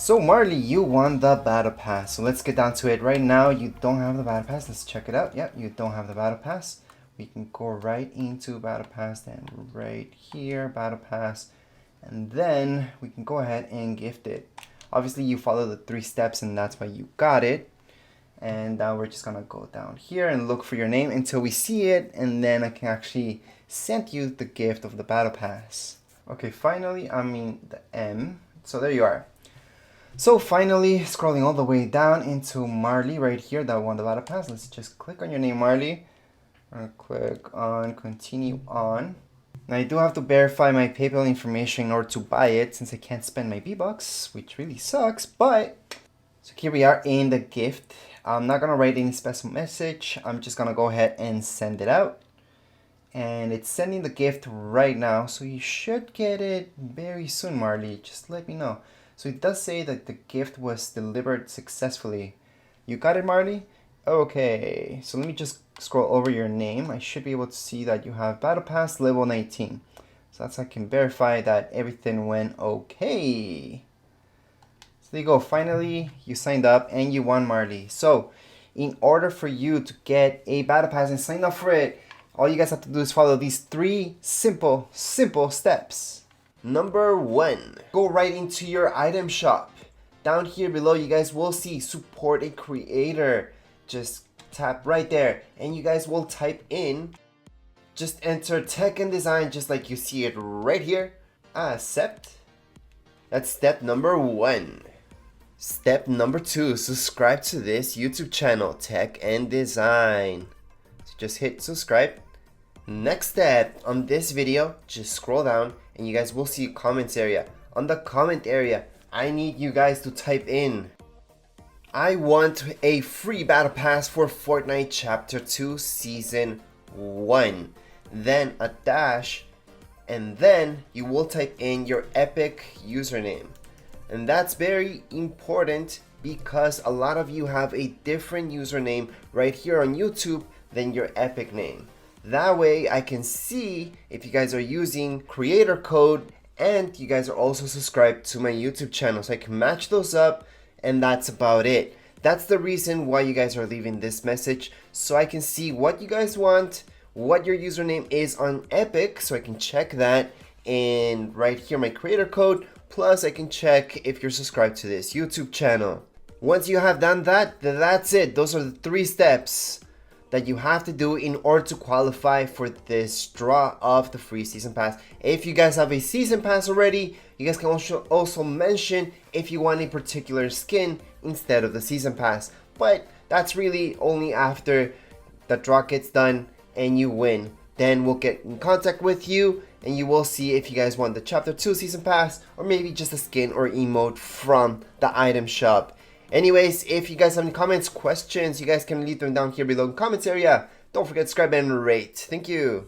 So Marley, you won the battle pass. So let's get down to it. Right now, you don't have the battle pass. Let's check it out. Yep, you don't have the battle pass. We can go right into battle pass, then right here, battle pass, and then we can go ahead and gift it. Obviously, you follow the 3 steps, and that's why you got it. And now we're just gonna go down here and look for your name until we see it, and then I can actually send you the gift of the battle pass. Okay, finally, the M. So there you are. So finally, scrolling all the way down into Marley right here that won the battle pass. Let's just click on your name, Marley. I'm gonna click on continue on. Now I do have to verify my PayPal information in order to buy it since I can't spend my V-Bucks, which really sucks, but so here we are in the gift. I'm not gonna write any special message. I'm just gonna go ahead and send it out. And it's sending the gift right now, so you should get it very soon, Marley. Just let me know. So it does say that the gift was delivered successfully. You got it, Marley? Okay, so let me just scroll over your name. I should be able to see that you have Battle Pass level 19. So that's how I can verify that everything went okay. So there you go. Finally, you signed up and you won, Marley. So in order for you to get a Battle Pass and sign up for it, all you guys have to do is follow these 3 simple steps. Number 1, go right into your item shop. Down here below, you guys will see support a creator. Just tap right there and you guys will type in, just enter tech and design just like you see it right here. Accept. That's step number 1. Step number 2, subscribe to this YouTube channel, Tech and Design. So just hit subscribe. Next step, on this video, just scroll down and you guys will see a comments area. On the comment area, I need you guys to type in, I want a free battle pass for Fortnite Chapter 2 Season 1. Then a dash, and then you will type in your Epic username. And that's very important because a lot of you have a different username right here on YouTube than your Epic name. That way I can see if you guys are using creator code and you guys are also subscribed to my YouTube channel, so I can match those up, and that's about it. That's the reason why you guys are leaving this message, so I can see what you guys want, what your username is on Epic, so I can check that, and right here my creator code, plus I can check if you're subscribed to this YouTube channel. Once you have done that, that's it. Those are the 3 steps that you have to do in order to qualify for this draw of the free season pass. If you guys have a season pass already, you guys can also mention if you want a particular skin instead of the season pass. But that's really only after the draw gets done and you win. Then we'll get in contact with you and you will see if you guys want the Chapter 2 season pass or maybe just a skin or emote from the item shop. Anyways, if you guys have any comments, questions, you guys can leave them down here below in the comments area. Don't forget to subscribe and rate. Thank you.